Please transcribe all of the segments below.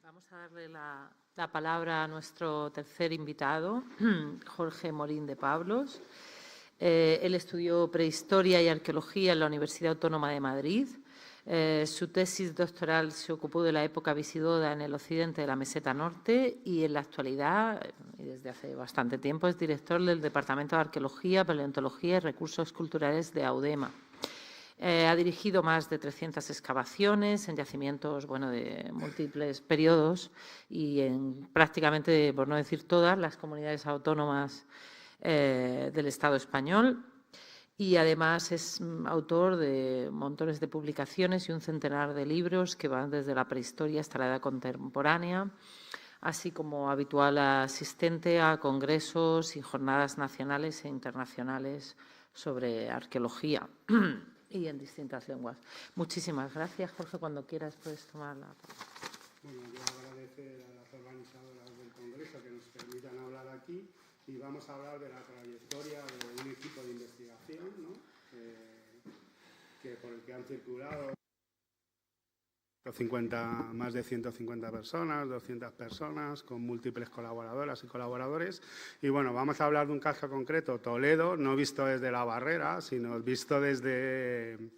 Vamos a darle la palabra a nuestro tercer invitado, Jorge Morín de Pablos. Él estudió Prehistoria y Arqueología en la Universidad Autónoma de Madrid. Su tesis doctoral se ocupó de la época visigoda en el occidente de la Meseta Norte y en la actualidad, y desde hace bastante tiempo, es director del Departamento de Arqueología, Paleontología y Recursos Culturales de AUDEMA. Ha dirigido más de 300 excavaciones en yacimientos de múltiples periodos y en prácticamente, por no decir todas, las comunidades autónomas del Estado español. Y además es autor de montones de publicaciones y un centenar de libros que van desde la prehistoria hasta la edad contemporánea, así como habitual asistente a congresos y jornadas nacionales e internacionales sobre arqueología y en distintas lenguas. Muchísimas gracias, Jorge. Cuando quieras puedes tomar la palabra. Bueno, yo agradecer a las organizadoras del Congreso que nos permitan hablar aquí y vamos a hablar de la trayectoria de un equipo de investigación, ¿no? Por el que han circulado más de 150 personas, 200 personas, con múltiples colaboradoras y colaboradores. Y bueno, vamos a hablar de un caso concreto, Toledo, no visto desde la barrera, sino visto desde...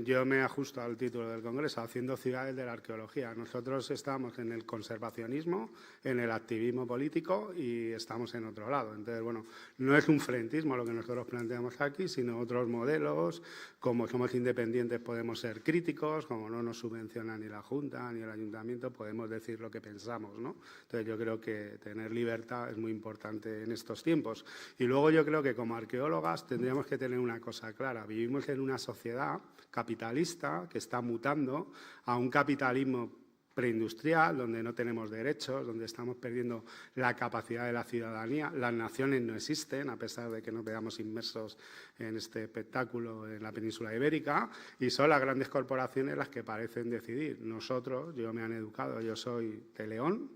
Yo me ajusto al título del Congreso, Haciendo ciudades de la arqueología. Nosotros estamos en el conservacionismo, en el activismo político y estamos en otro lado. Entonces, bueno, no es un frentismo lo que nosotros planteamos aquí, sino otros modelos. Como somos independientes podemos ser críticos, como no nos subvenciona ni la Junta ni el Ayuntamiento, podemos decir lo que pensamos, ¿no? Entonces, yo creo que tener libertad es muy importante en estos tiempos. Y luego yo creo que como arqueólogas tendríamos que tener una cosa clara. Vivimos en una sociedad capitalista que está mutando a un capitalismo preindustrial, donde no tenemos derechos, donde estamos perdiendo la capacidad de la ciudadanía. Las naciones no existen, a pesar de que nos veamos inmersos en este espectáculo en la península ibérica, y son las grandes corporaciones las que parecen decidir. Nosotros, yo me han educado, yo soy de León,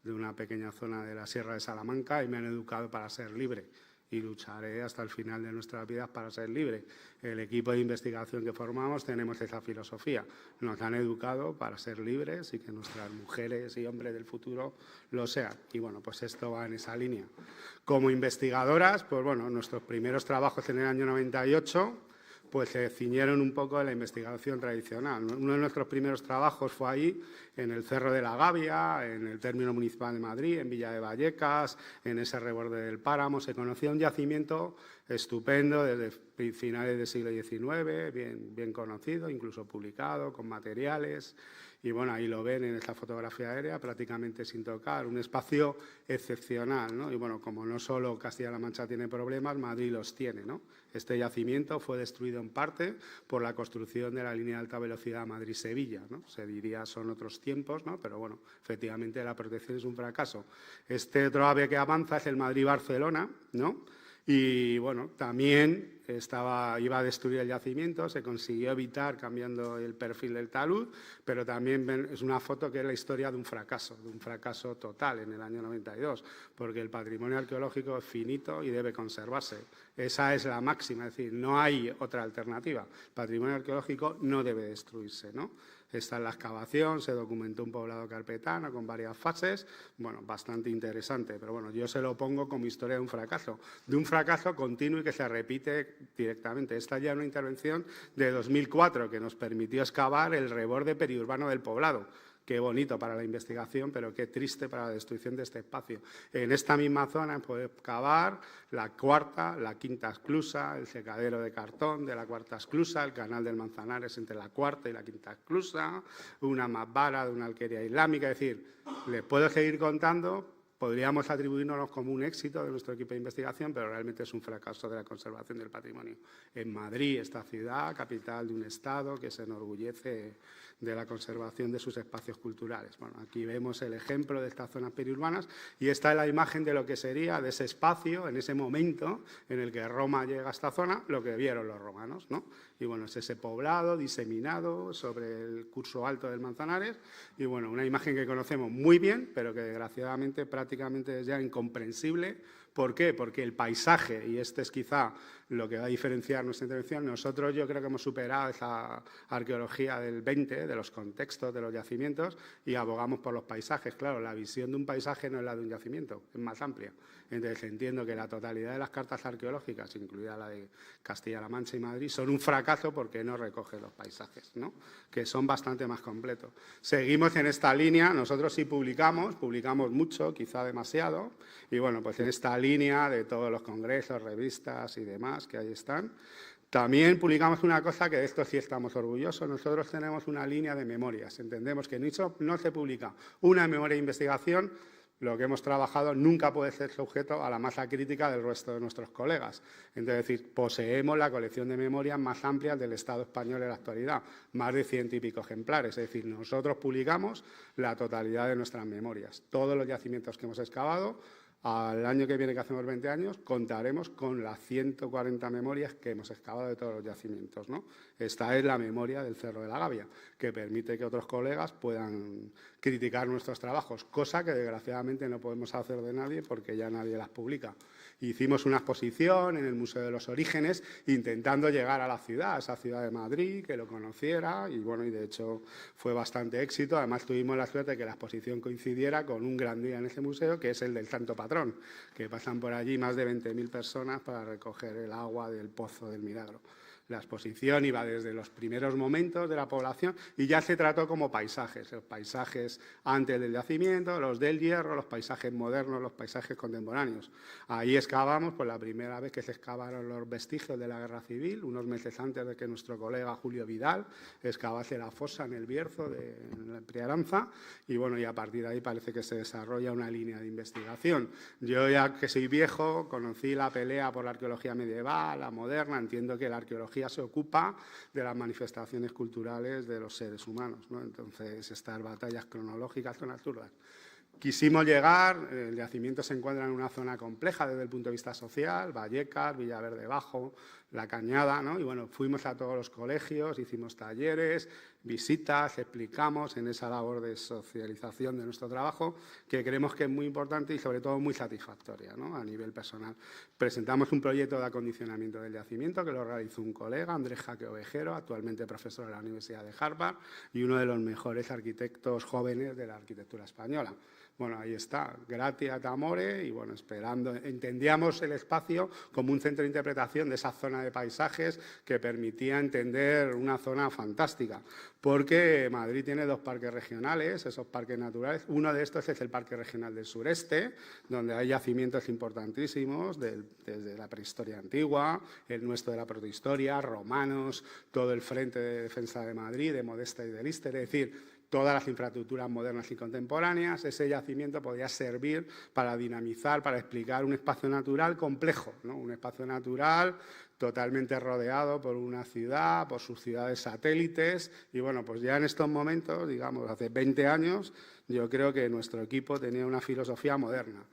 de una pequeña zona de la Sierra de Salamanca, y me han educado para ser libre. Y lucharé hasta el final de nuestras vidas para ser libre. El equipo de investigación que formamos tenemos esa filosofía. Nos han educado para ser libres y que nuestras mujeres y hombres del futuro lo sean. Y bueno, pues esto va en esa línea. Como investigadoras, pues bueno, nuestros primeros trabajos en el año 98 pues se ciñeron un poco a la investigación tradicional. Uno de nuestros primeros trabajos fue ahí, en el Cerro de la Gavia, en el término municipal de Madrid, en Villa de Vallecas, en ese reborde del páramo. Se conocía un yacimiento estupendo desde finales del siglo XIX, bien conocido, incluso publicado, con materiales. Y bueno, ahí lo ven en esta fotografía aérea, prácticamente sin tocar, un espacio excepcional, ¿no? Y bueno, como no solo Castilla-La Mancha tiene problemas, Madrid los tiene, ¿no? Este yacimiento fue destruido en parte por la construcción de la línea de alta velocidad Madrid-Sevilla, ¿no? Se diría son otros tiempos, ¿no? Pero bueno, efectivamente la protección es un fracaso. Este otro AVE que avanza es el Madrid-Barcelona, ¿no? Y bueno, también iba a destruir el yacimiento, se consiguió evitar cambiando el perfil del talud, pero también es una foto que es la historia de un fracaso total en el año 92, porque el patrimonio arqueológico es finito y debe conservarse. Esa es la máxima, es decir, no hay otra alternativa. El patrimonio arqueológico no debe destruirse, ¿no? Está en la excavación, se documentó un poblado carpetano con varias fases, bueno, bastante interesante, pero bueno, yo se lo pongo como historia de un fracaso continuo y que se repite directamente. Esta ya es una intervención de 2004 que nos permitió excavar el reborde periurbano del poblado. Qué bonito para la investigación, pero qué triste para la destrucción de este espacio. En esta misma zona puede cavar la cuarta, la quinta esclusa, el secadero de cartón de la cuarta esclusa, el canal del Manzanares entre la cuarta y la quinta esclusa, una mazvara de una alquería islámica. Es decir, les puedo seguir contando. Podríamos atribuirnos como un éxito de nuestro equipo de investigación, pero realmente es un fracaso de la conservación del patrimonio. En Madrid, esta ciudad, capital de un Estado que se enorgullece de la conservación de sus espacios culturales. Bueno, aquí vemos el ejemplo de estas zonas periurbanas y esta es la imagen de lo que sería de ese espacio, en ese momento en el que Roma llega a esta zona, lo que vieron los romanos, ¿no? Y bueno, es ese poblado diseminado sobre el curso alto del Manzanares y bueno, una imagen que conocemos muy bien, pero que desgraciadamente prácticamente es ya incomprensible ¿Por qué? Porque el paisaje, y este es quizá lo que va a diferenciar nuestra intervención, nosotros yo creo que hemos superado esa arqueología del 20, de los contextos, de los yacimientos, y abogamos por los paisajes. Claro, la visión de un paisaje no es la de un yacimiento, es más amplia. Entonces entiendo que la totalidad de las cartas arqueológicas, incluida la de Castilla-La Mancha y Madrid, son un fracaso porque no recogen los paisajes, ¿no? Que son bastante más completos. Seguimos en esta línea, nosotros sí publicamos mucho, quizá demasiado, y bueno, pues en esta línea de todos los congresos, revistas y demás que ahí están. También publicamos una cosa que de esto sí estamos orgullosos. Nosotros tenemos una línea de memorias. Entendemos que no se publica una memoria de investigación. Lo que hemos trabajado nunca puede ser sujeto a la masa crítica del resto de nuestros colegas. Entonces, decir, poseemos la colección de memorias más amplia del Estado español en la actualidad, más de 100 y pico ejemplares. Es decir, nosotros publicamos la totalidad de nuestras memorias. Todos los yacimientos que hemos excavado, al año que viene, que hacemos 20 años, contaremos con las 140 memorias que hemos excavado de todos los yacimientos, ¿no? Esta es la memoria del Cerro de la Gavia, que permite que otros colegas puedan criticar nuestros trabajos, cosa que desgraciadamente no podemos hacer de nadie porque ya nadie las publica. Hicimos una exposición en el Museo de los Orígenes intentando llegar a la ciudad, a esa ciudad de Madrid, que lo conociera y bueno, y de hecho fue bastante éxito. Además tuvimos la suerte de que la exposición coincidiera con un gran día en ese museo, que es el del Santo Patrón, que pasan por allí más de 20.000 personas para recoger el agua del Pozo del Milagro. La exposición iba desde los primeros momentos de la población y ya se trató como paisajes, los paisajes antes del yacimiento, los del hierro, los paisajes modernos, los paisajes contemporáneos. Ahí excavamos por la primera vez que se excavaron los vestigios de la Guerra Civil, unos meses antes de que nuestro colega Julio Vidal excavase la fosa en el Bierzo, en la Priaranza, y bueno, y a partir de ahí parece que se desarrolla una línea de investigación. Yo ya que soy viejo, conocí la pelea por la arqueología medieval, la moderna, entiendo que la arqueología se ocupa de las manifestaciones culturales de los seres humanos, ¿no? Entonces, estas batallas cronológicas son absurdas. Quisimos llegar, el yacimiento se encuentra en una zona compleja desde el punto de vista social, Vallecas, Villaverde Bajo, La Cañada, ¿no? Y bueno, fuimos a todos los colegios, hicimos talleres, visitas, explicamos en esa labor de socialización de nuestro trabajo, que creemos que es muy importante y sobre todo muy satisfactoria, ¿no? A nivel personal. Presentamos un proyecto de acondicionamiento del yacimiento que lo realizó un colega, Andrés Jaque Ovejero, actualmente profesor de la Universidad de Harvard y uno de los mejores arquitectos jóvenes de la arquitectura española. Bueno, ahí está, gratia et amore, y bueno, esperando, entendíamos el espacio como un centro de interpretación de esa zona de paisajes que permitía entender una zona fantástica, porque Madrid tiene dos parques regionales, esos parques naturales. Uno de estos es el Parque Regional del Sureste, donde hay yacimientos importantísimos desde la prehistoria antigua, el nuestro de la protohistoria, romanos, todo el Frente de Defensa de Madrid, de Modesta y de Líster, es decir, todas las infraestructuras modernas y contemporáneas. Ese yacimiento podría servir para dinamizar, para explicar un espacio natural complejo, ¿no? Un espacio natural totalmente rodeado por una ciudad, por sus ciudades satélites. Y bueno, pues ya en estos momentos, digamos, hace 20 años, yo creo que nuestro equipo tenía una filosofía moderna.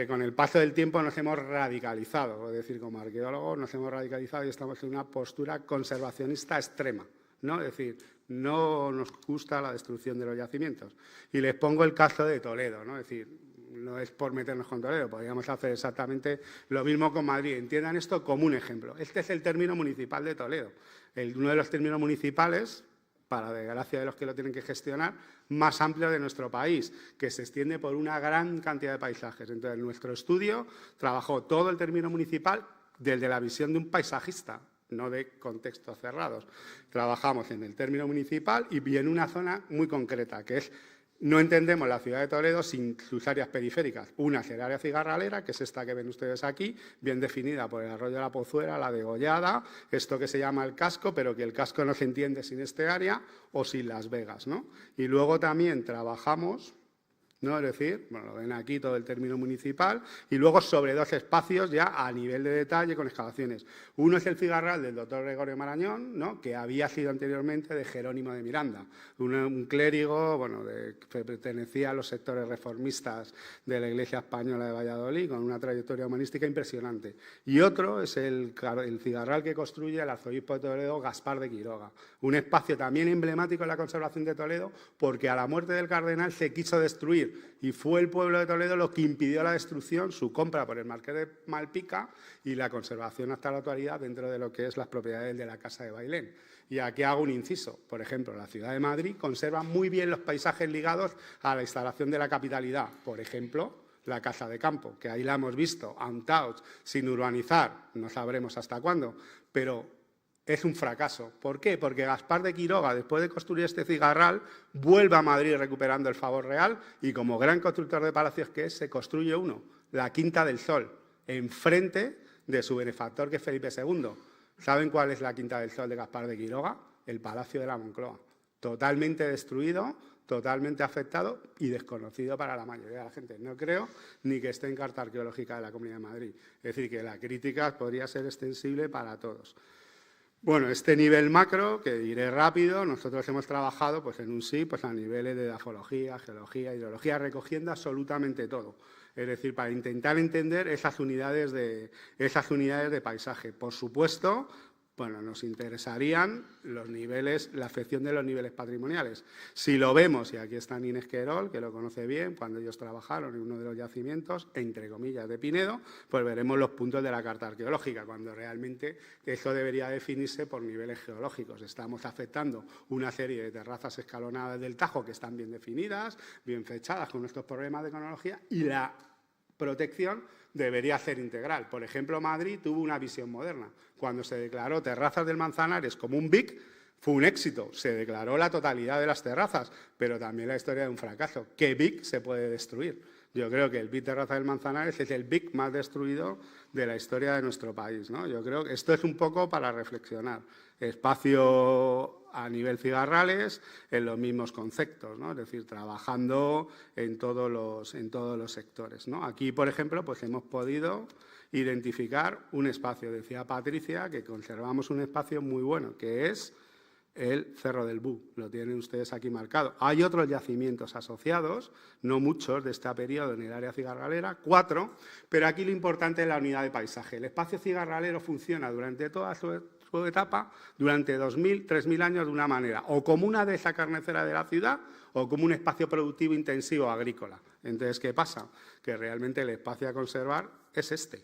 Con el paso del tiempo nos hemos radicalizado, es decir, como arqueólogos nos hemos radicalizado y estamos en una postura conservacionista extrema, ¿no? Es decir, no nos gusta la destrucción de los yacimientos. Y les pongo el caso de Toledo, ¿no? Es decir, no es por meternos con Toledo, podríamos hacer exactamente lo mismo con Madrid. Entiendan esto como un ejemplo. Este es el término municipal de Toledo, uno de los términos municipales, para desgracia de los que lo tienen que gestionar, más amplio de nuestro país, que se extiende por una gran cantidad de paisajes. Entonces, nuestro estudio trabajó todo el término municipal desde la visión de un paisajista, no de contextos cerrados. Trabajamos en el término municipal y en una zona muy concreta, que es, no entendemos la ciudad de Toledo sin sus áreas periféricas. Una es el área cigarralera, que es esta que ven ustedes aquí, bien definida por el arroyo de la Pozuera, la degollada, esto que se llama el casco, pero que el casco no se entiende sin este área o sin Las Vegas, ¿no? Y luego también trabajamos, ¿no? Es decir, bueno, lo ven aquí todo el término municipal y luego sobre dos espacios ya a nivel de detalle con excavaciones. Uno es el Figarral del doctor Gregorio Marañón, ¿no? Que había sido anteriormente de Jerónimo de Miranda, un clérigo, bueno, que pertenecía a los sectores reformistas de la Iglesia Española de Valladolid, con una trayectoria humanística impresionante. Y otro es el Figarral que construye el arzobispo de Toledo, Gaspar de Quiroga, un espacio también emblemático en la conservación de Toledo, porque a la muerte del cardenal se quiso destruir destruir. Y fue el pueblo de Toledo lo que impidió la destrucción, su compra por el Marqués de Malpica y la conservación hasta la actualidad dentro de lo que es las propiedades de la Casa de Bailén. Y aquí hago un inciso. Por ejemplo, la ciudad de Madrid conserva muy bien los paisajes ligados a la instalación de la capitalidad. Por ejemplo, la Casa de Campo, que ahí la hemos visto, untaut, sin urbanizar, no sabremos hasta cuándo, pero es un fracaso. ¿Por qué? Porque Gaspar de Quiroga, después de construir este cigarral, vuelve a Madrid recuperando el favor real y como gran constructor de palacios que es, se construye uno, la Quinta del Sol, enfrente de su benefactor, que es Felipe II. ¿Saben cuál es la Quinta del Sol de Gaspar de Quiroga? El Palacio de la Moncloa. Totalmente destruido, totalmente afectado y desconocido para la mayoría de la gente. No creo ni que esté en Carta Arqueológica de la Comunidad de Madrid. Es decir, que la crítica podría ser extensible para todos. Bueno, este nivel macro, que diré rápido, nosotros hemos trabajado pues, en un sí, pues, a niveles de dafología, geología, hidrología, recogiendo absolutamente todo. Es decir, para intentar entender esas unidades de paisaje. Por supuesto, bueno, nos interesarían los niveles, la afección de los niveles patrimoniales. Si lo vemos, y aquí está Inés Querol, que lo conoce bien, cuando ellos trabajaron en uno de los yacimientos, entre comillas, de Pinedo, pues veremos los puntos de la Carta Arqueológica, cuando realmente eso debería definirse por niveles geológicos. Estamos afectando una serie de terrazas escalonadas del Tajo que están bien definidas, bien fechadas con nuestros problemas de cronología, y la protección debería ser integral. Por ejemplo, Madrid tuvo una visión moderna. Cuando se declaró Terrazas del Manzanares como un BIC, fue un éxito. Se declaró la totalidad de las terrazas, pero también la historia de un fracaso. ¿Qué BIC se puede destruir? Yo creo que el BIC Terraza del Manzanares es el BIC más destruido de la historia de nuestro país, ¿no? Yo creo que esto es un poco para reflexionar. Espacio a nivel cigarrales en los mismos conceptos, ¿no? Es decir, trabajando en todos los sectores, ¿no? Aquí, por ejemplo, pues hemos podido identificar un espacio, decía Patricia, que conservamos un espacio muy bueno, que es el Cerro del Bú, lo tienen ustedes aquí marcado. Hay otros yacimientos asociados, no muchos de este periodo en el área cigarralera, 4, pero aquí lo importante es la unidad de paisaje. El espacio cigarralero funciona durante toda su etapa, durante 2.000, 3.000 años de una manera, o como una dehesa carnicera de la ciudad o como un espacio productivo intensivo agrícola. Entonces, ¿qué pasa? Que realmente el espacio a conservar es este,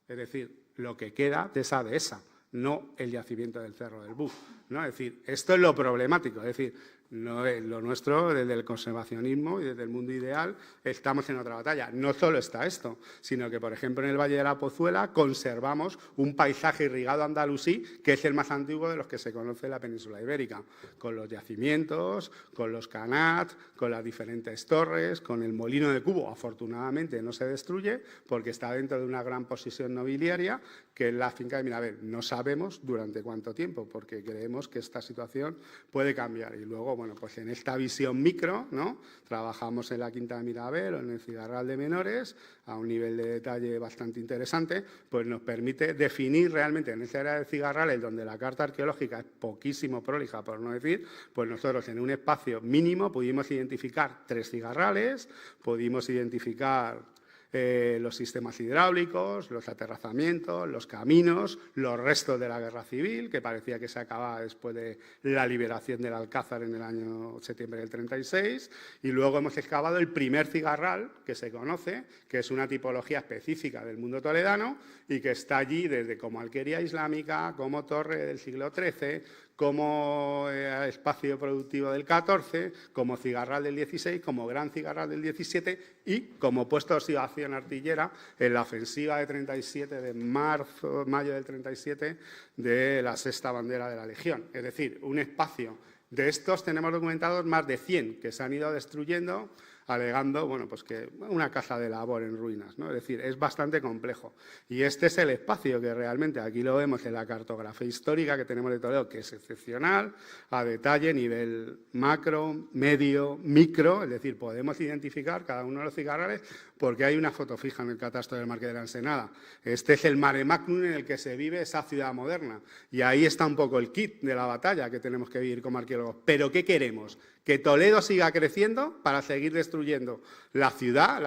es decir, lo que queda de esa dehesa, no el yacimiento del Cerro del Bú, ¿no? Es decir, esto es lo problemático, es decir, no es lo nuestro, desde el conservacionismo y desde el mundo ideal, estamos en otra batalla. No solo está esto, sino que, por ejemplo, en el Valle de la Pozuela conservamos un paisaje irrigado andalusí que es el más antiguo de los que se conoce en la península ibérica, con los yacimientos, con los canats, con las diferentes torres, con el molino de Cubo. Afortunadamente no se destruye porque está dentro de una gran posesión nobiliaria que es la finca de Mirabel. No sabemos durante cuánto tiempo porque creemos que esta situación puede cambiar. Y luego, bueno, pues en esta visión micro, ¿no? Trabajamos en la Quinta de Mirabel o en el Cigarral de Menores a un nivel de detalle bastante interesante, pues nos permite definir realmente en esa área de cigarrales donde la carta arqueológica es poquísimo prolija, por no decir, pues nosotros en un espacio mínimo pudimos identificar 3 cigarrales, pudimos identificar los sistemas hidráulicos, los aterrazamientos, los caminos, los restos de la guerra civil, que parecía que se acababa después de la liberación del Alcázar en el año septiembre del 36, y luego hemos excavado el primer cigarral que se conoce, que es una tipología específica del mundo toledano y que está allí desde como alquería islámica, como torre del siglo XIII, como espacio productivo del XIV, como cigarral del XVI, como gran cigarral del XVII y como puesto de observación artillera en la ofensiva de 37 de mayo del 37 de la 6ª bandera de la Legión. Es decir, un espacio de estos tenemos documentados más de 100 que se han ido destruyendo, alegando, bueno, pues que una casa de labor en ruinas, ¿no? Es decir, es bastante complejo. Y este es el espacio que realmente, aquí lo vemos en la cartografía histórica que tenemos de Toledo, que es excepcional, a detalle, nivel macro, medio, micro, es decir, podemos identificar cada uno de los cigarrales porque hay una foto fija en el catastro del Marqués de la Ensenada. Este es el mare magnum en el que se vive esa ciudad moderna. Y ahí está un poco el kit de la batalla que tenemos que vivir como arqueólogos. ¿Pero qué queremos? Que Toledo siga creciendo para seguir destruyendo la ciudad,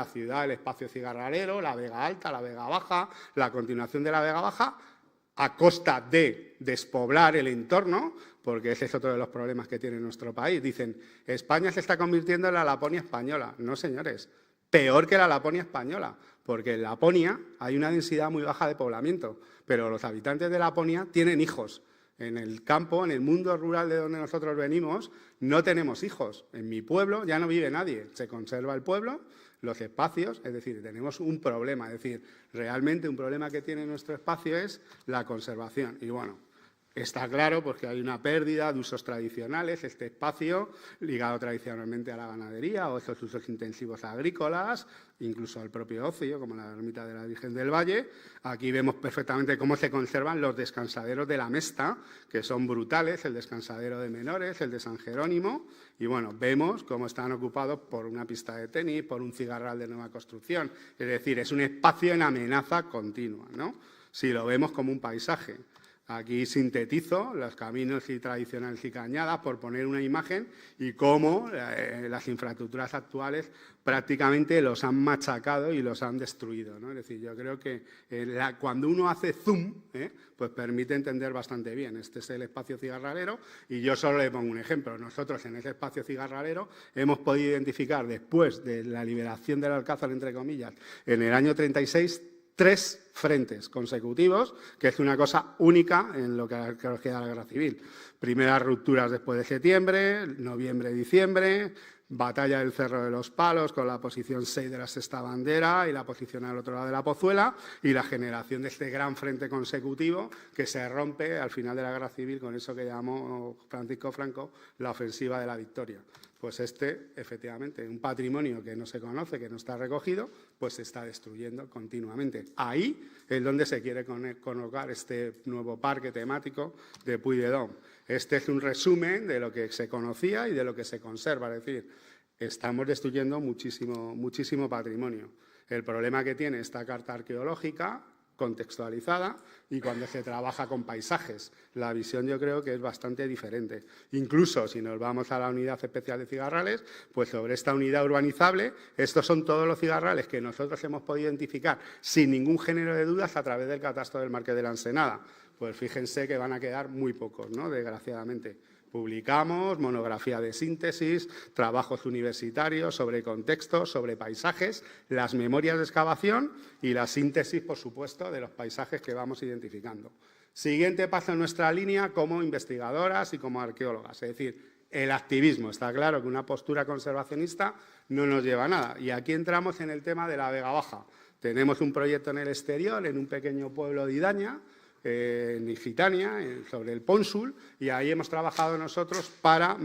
el espacio cigarralero, la Vega Alta, la Vega Baja, la continuación de la Vega Baja, a costa de despoblar el entorno, porque ese es otro de los problemas que tiene nuestro país. Dicen, España se está convirtiendo en la Laponia española. No, señores, peor que la Laponia española, porque en Laponia hay una densidad muy baja de poblamiento, pero los habitantes de Laponia tienen hijos. En el campo, en el mundo rural de donde nosotros venimos, no tenemos hijos. En mi pueblo ya no vive nadie. Se conserva el pueblo, los espacios, es decir, tenemos un problema. Es decir, realmente un problema que tiene nuestro espacio es la conservación. Y bueno, está claro porque hay una pérdida de usos tradicionales, este espacio ligado tradicionalmente a la ganadería o esos usos intensivos agrícolas, incluso al propio ocio, como la ermita de la Virgen del Valle. Aquí vemos perfectamente cómo se conservan los descansaderos de la Mesta, que son brutales, el descansadero de menores, el de San Jerónimo, y bueno, vemos cómo están ocupados por una pista de tenis, por un cigarral de nueva construcción. Es decir, es un espacio en amenaza continua, ¿no? Si lo vemos como un paisaje. Aquí sintetizo los caminos y tradicionales y cañadas por poner una imagen y cómo las infraestructuras actuales prácticamente los han machacado y los han destruido, ¿no? Es decir, yo creo que cuando uno hace zoom, pues permite entender bastante bien. Este es el espacio cigarralero y yo solo le pongo un ejemplo. Nosotros en ese espacio cigarralero hemos podido identificar después de la liberación del Alcázar, entre comillas, en el año 36, 3 frentes consecutivos, que es una cosa única en lo que a la arqueología de la guerra civil. Primeras rupturas después de septiembre, noviembre, diciembre, batalla del Cerro de los Palos con la posición 6 de la sexta bandera y la posición al otro lado de la Pozuela y la generación de este gran frente consecutivo que se rompe al final de la guerra civil con eso que llamó Francisco Franco la ofensiva de la victoria. Pues efectivamente, un patrimonio que no se conoce, que no está recogido, pues se está destruyendo continuamente. Ahí es donde se quiere colocar este nuevo parque temático de Puy-de-Dôme. Este es un resumen de lo que se conocía y de lo que se conserva. Es decir, estamos destruyendo muchísimo patrimonio. El problema que tiene esta carta arqueológica contextualizada y cuando se trabaja con paisajes. La visión yo creo que es bastante diferente. Incluso si nos vamos a la unidad especial de cigarrales, pues sobre esta unidad urbanizable, estos son todos los cigarrales que nosotros hemos podido identificar sin ningún género de dudas a través del catastro del Marqués de la Ensenada. Pues fíjense que van a quedar muy pocos, ¿no? Desgraciadamente. Publicamos monografía de síntesis, trabajos universitarios sobre contextos, sobre paisajes, las memorias de excavación y la síntesis, por supuesto, de los paisajes que vamos identificando. Siguiente paso en nuestra línea como investigadoras y como arqueólogas, es decir, el activismo. Está claro que una postura conservacionista no nos lleva a nada. Y aquí entramos en el tema de la Vega Baja. Tenemos un proyecto en el exterior, en un pequeño pueblo de Idaña, en Igitania, sobre el Pónsul, y ahí hemos trabajado nosotros para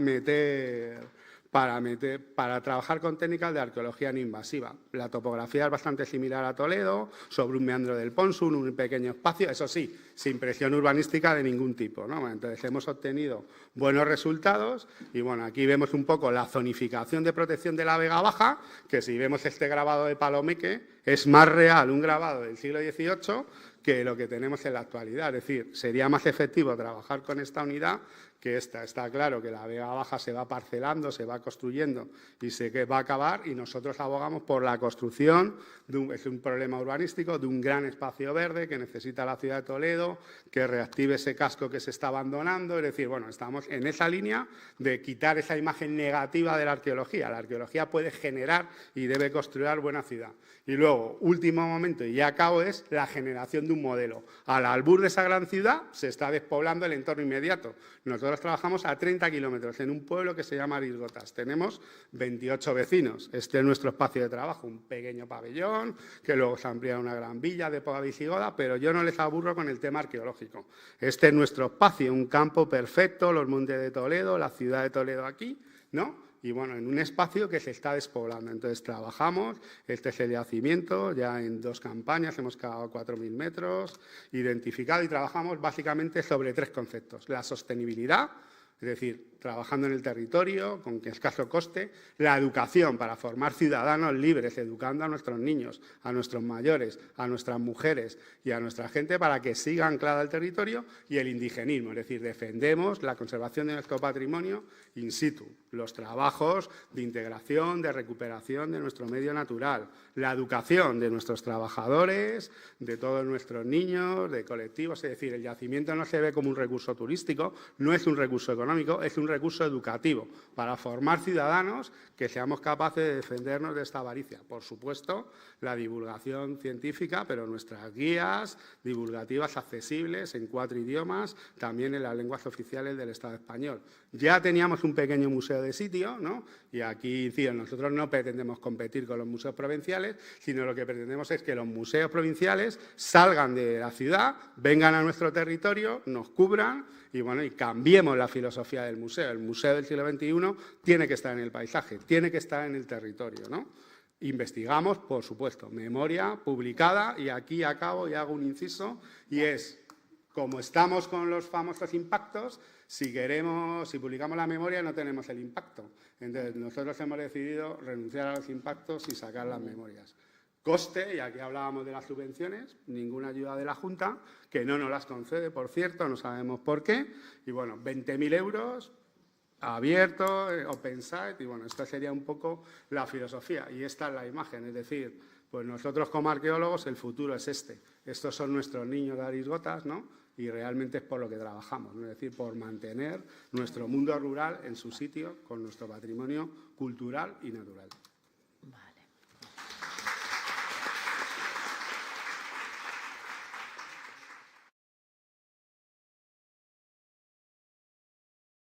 trabajar con técnicas de arqueología no invasiva. La topografía es bastante similar a Toledo, sobre un meandro del Pónsul, un pequeño espacio, eso sí, sin presión urbanística de ningún tipo, ¿no? Entonces hemos obtenido buenos resultados y bueno, aquí vemos un poco la zonificación de protección de la Vega Baja, que si vemos este grabado de Palomeque, es más real un grabado del siglo XVIII que lo que tenemos en la actualidad. Es decir, sería más efectivo trabajar con esta unidad que esta. Está claro que la Vega Baja se va parcelando, se va construyendo y se va a acabar y nosotros abogamos por la construcción es un problema urbanístico, de un gran espacio verde que necesita la ciudad de Toledo, que reactive ese casco que se está abandonando. Es decir, bueno, estamos en esa línea de quitar esa imagen negativa de la arqueología. La arqueología puede generar y debe construir buena ciudad. Y luego, último momento, y ya acabo, es la generación de un modelo. Al albur de esa gran ciudad se está despoblando el entorno inmediato. Nosotros trabajamos a 30 kilómetros en un pueblo que se llama Arisgotas. Tenemos 28 vecinos. Este es nuestro espacio de trabajo, un pequeño pabellón, que luego se amplía una gran villa de poca visigoda, pero yo no les aburro con el tema arqueológico. Este es nuestro espacio, un campo perfecto, los montes de Toledo, la ciudad de Toledo aquí, ¿no? Y bueno, en un espacio que se está despoblando. Entonces trabajamos, este es el yacimiento, ya en 2 campañas hemos cavado 4.000 metros, identificado y trabajamos básicamente sobre 3 conceptos. La sostenibilidad, es decir, trabajando en el territorio, con escaso coste, la educación para formar ciudadanos libres, educando a nuestros niños, a nuestros mayores, a nuestras mujeres y a nuestra gente para que siga anclada al territorio, y el indigenismo, es decir, defendemos la conservación de nuestro patrimonio in situ, los trabajos de integración, de recuperación de nuestro medio natural, la educación de nuestros trabajadores, de todos nuestros niños, de colectivos, es decir, el yacimiento no se ve como un recurso turístico, no es un recurso económico, es un recurso educativo para formar ciudadanos que seamos capaces de defendernos de esta avaricia. Por supuesto, la divulgación científica, pero nuestras guías divulgativas accesibles en 4 idiomas, también en las lenguas oficiales del Estado español. Ya teníamos un pequeño museo de sitio, ¿no? Y aquí incido, nosotros no pretendemos competir con los museos provinciales, sino lo que pretendemos es que los museos provinciales salgan de la ciudad, vengan a nuestro territorio, nos cubran y, bueno, y cambiemos la filosofía del museo. El museo del siglo XXI tiene que estar en el paisaje, tiene que estar en el territorio, ¿no? Investigamos, por supuesto, memoria publicada, y aquí acabo y hago un inciso, y es, como estamos con los famosos impactos, si publicamos la memoria no tenemos el impacto. Entonces, nosotros hemos decidido renunciar a los impactos y sacar las memorias. Coste, y aquí hablábamos de las subvenciones, ninguna ayuda de la Junta, que no nos las concede, por cierto, no sabemos por qué, y bueno, 20.000 euros, abierto, open site, y bueno, esta sería un poco la filosofía, y esta es la imagen, es decir, pues nosotros como arqueólogos el futuro es este, estos son nuestros niños de Arisgotas, ¿no? Y realmente es por lo que trabajamos, ¿no? Es decir, por mantener nuestro mundo rural en su sitio con nuestro patrimonio cultural y natural.